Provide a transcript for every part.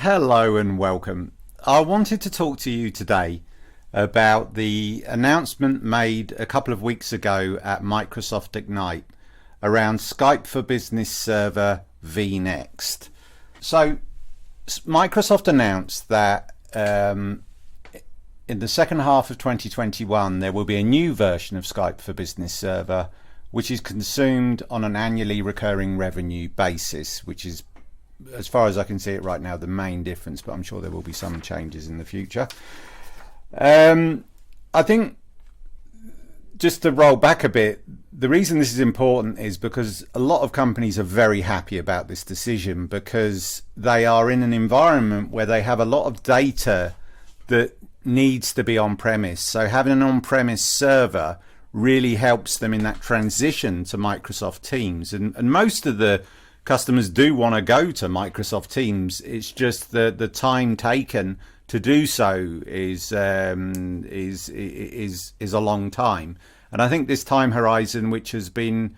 Hello and welcome. I wanted to talk to you today about the announcement made a couple of weeks ago at Microsoft Ignite around Skype for Business Server VNEXT. So Microsoft announced that in the second half of 2021 there will be a new version of Skype for Business Server which is consumed on an annually recurring revenue basis, which is, as far as I can see it right now, the main difference, but I'm sure there will be some changes in the future. I think, just to roll back a bit, the reason this is important is because a lot of companies are very happy about this decision because they are in an environment where they have a lot of data that needs to be on premise. So having an on-premise server really helps them in that transition to Microsoft Teams. And most of the customers do want to go to Microsoft Teams. It's just the time taken to do so is a long time. And I think this time horizon, which has been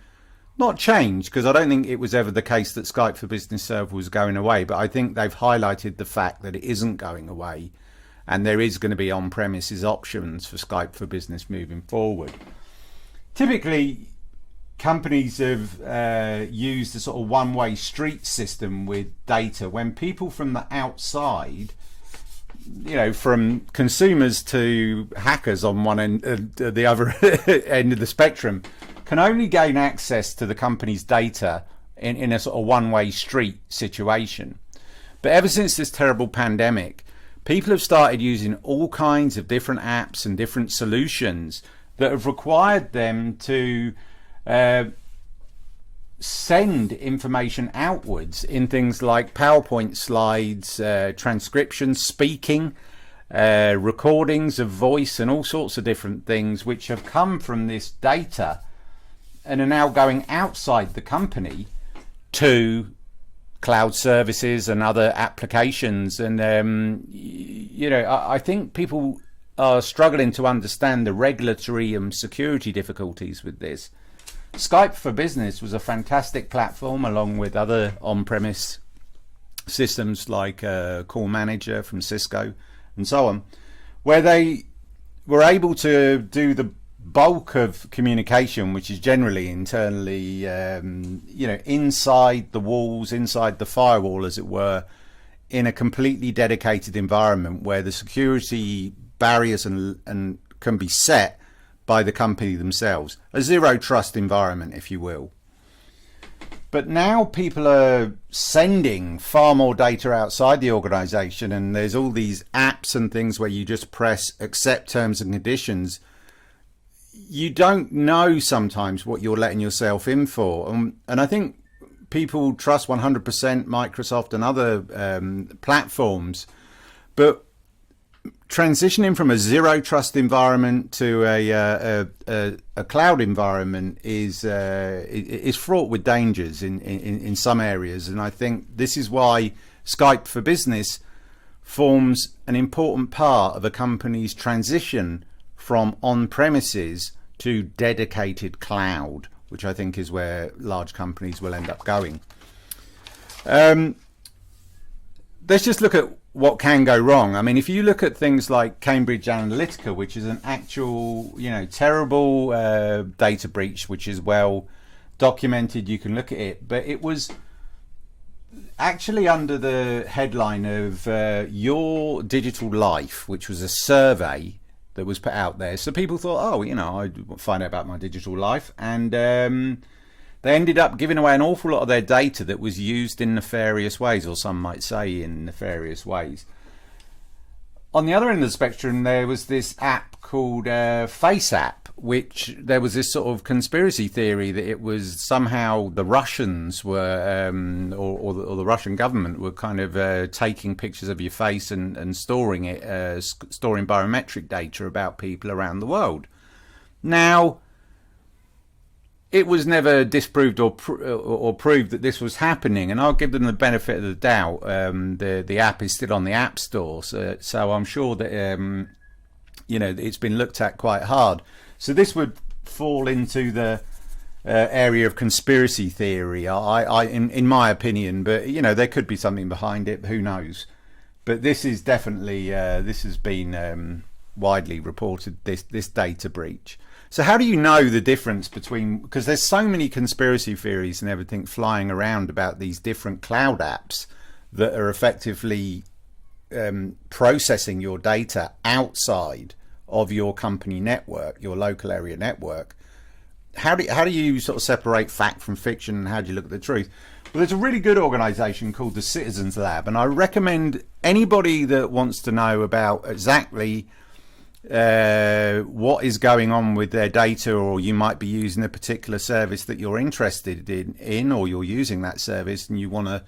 not changed, because I don't think it was ever the case that Skype for Business Server was going away, but I think they've highlighted the fact that it isn't going away and there is going to be on-premises options for Skype for Business moving forward. Typically, companies have used a sort of one-way street system with data. When people from the outside, you know, from consumers to hackers on one end, the other end of the spectrum, can only gain access to the company's data in a sort of one-way street situation. But ever since this terrible pandemic, people have started using all kinds of different apps and different solutions that have required them to send information outwards in things like PowerPoint slides, transcription, speaking, recordings of voice and all sorts of different things which have come from this data and are now going outside the company to cloud services and other applications. And you know, I think people are struggling to understand the regulatory and security difficulties with this. Skype for Business was a fantastic platform along with other on-premise systems like Call Manager from Cisco and so on, where they were able to do the bulk of communication, which is generally internally, you know, inside the walls, inside the firewall, as it were, in a completely dedicated environment where the security barriers and can be set by the company themselves. A zero trust environment, if you will. But now people are sending far more data outside the organization, and there's all these apps and things where you just press accept terms and conditions. You don't know sometimes what you're letting yourself in for. And I think people trust 100% Microsoft and other platforms, but transitioning from a zero trust environment to a cloud environment is fraught with dangers in some areas. And I think this is why Skype for Business forms an important part of a company's transition from on-premises to dedicated cloud, which I think is where large companies will end up going. Let's just look at what can go wrong. I mean, if you look at things like Cambridge Analytica, which is an actual, you know, terrible data breach, which is well documented, you can look at it, but it was actually under the headline of Your Digital Life, which was a survey that was put out there. So people thought, oh, you know, I'd find out about my digital life, and they ended up giving away an awful lot of their data that was used in nefarious ways, or some might say in nefarious ways. On the other end of the spectrum, there was this app called FaceApp, which there was this sort of conspiracy theory that it was somehow the Russians were, or the Russian government were kind of taking pictures of your face and storing it, storing biometric data about people around the world. Now, it was never disproved or proved that this was happening, and I'll give them the benefit of the doubt. The app is still on the App Store, so I'm sure that you know, it's been looked at quite hard. So this would fall into the area of conspiracy theory, in my opinion. But you know, there could be something behind it. Who knows? But this is definitely, this has been widely reported, this data breach. So how do you know the difference between, because there's so many conspiracy theories and everything flying around about these different cloud apps that are effectively processing your data outside of your company network, your local area network. How do you sort of separate fact from fiction, and how do you look at the truth? Well, there's a really good organization called the Citizens Lab, and I recommend anybody that wants to know about exactly what is going on with their data, or you might be using a particular service that you're interested in, or you're using that service and you want to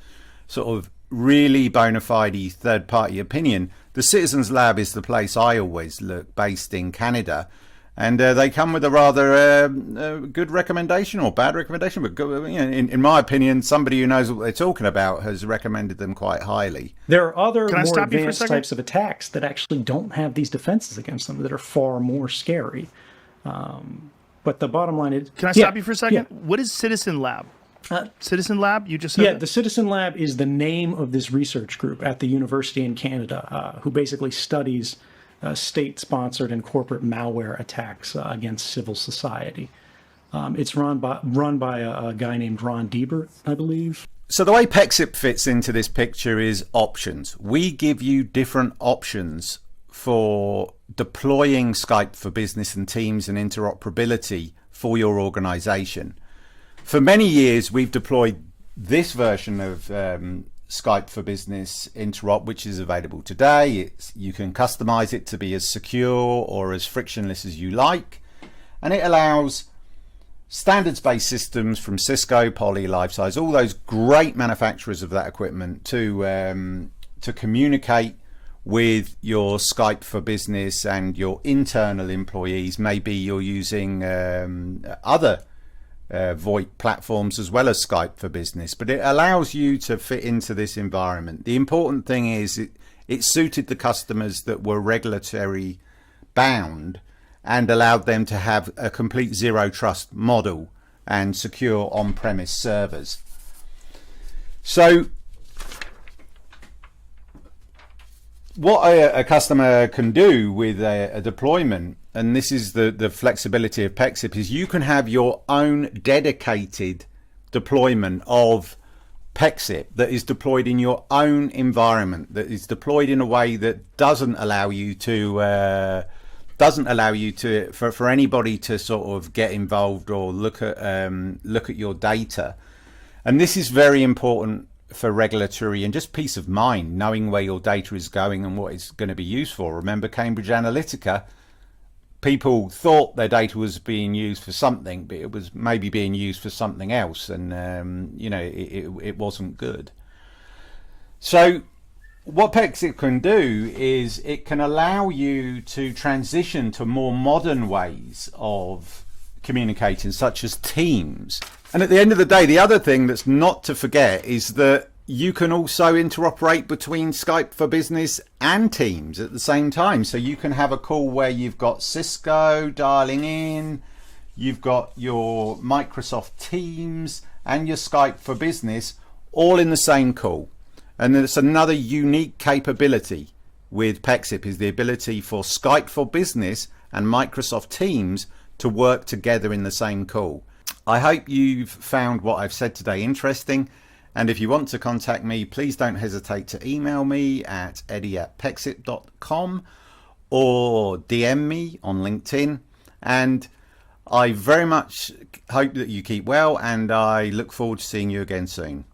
sort of really bona fide third party opinion. The Citizens Lab is the place I always look, based in Canada, and they come with a rather good recommendation, or bad recommendation, but good, you know, in my opinion, somebody who knows what they're talking about has recommended them quite highly. There are other more advanced types of attacks that actually don't have these defenses against them that are far more scary. But the bottom line is... Can I stop you for a second? Yeah. What is Citizen Lab? Citizen Lab, you just said? Yeah, the Citizen Lab is the name of this research group at the university in Canada who basically studies state-sponsored and corporate malware attacks against civil society. It's run by a guy named Ron Diebert, I believe. So the way PEXIP fits into this picture is options. We give you different options for deploying Skype for Business and Teams and interoperability for your organization. For many years, we've deployed this version of Skype for Business Interop, which is available today. You can customize it to be as secure or as frictionless as you like, and it allows standards-based systems from Cisco, Poly, Lifesize, all those great manufacturers of that equipment to communicate with your Skype for Business and your internal employees. Maybe you're using other VoIP platforms as well as Skype for Business, but it allows you to fit into this environment. The important thing is it suited the customers that were regulatory bound and allowed them to have a complete zero trust model and secure on-premise servers. So what a customer can do with a deployment, and this is the flexibility of PEXIP, is you can have your own dedicated deployment of PEXIP that is deployed in your own environment, that is deployed in a way that doesn't allow you to for anybody to sort of get involved or look at your data. And this is very important for regulatory and just peace of mind, knowing where your data is going and what it's going to be used for. Remember Cambridge Analytica? People thought their data was being used for something, but it was maybe being used for something else, and you know, it wasn't good. So what PEXIP can do is it can allow you to transition to more modern ways of communicating, such as Teams. And at the end of the day, the other thing that's not to forget is that you can also interoperate between Skype for Business and Teams at the same time. So you can have a call where you've got Cisco dialing in, you've got your Microsoft Teams and your Skype for Business all in the same call. And it's another unique capability with PEXIP, is the ability for Skype for Business and Microsoft Teams to work together in the same call. I hope you've found what I've said today interesting, and if you want to contact me, please don't hesitate to email me at eddie@pexip.com or DM me on LinkedIn. And I very much hope that you keep well, and I look forward to seeing you again soon.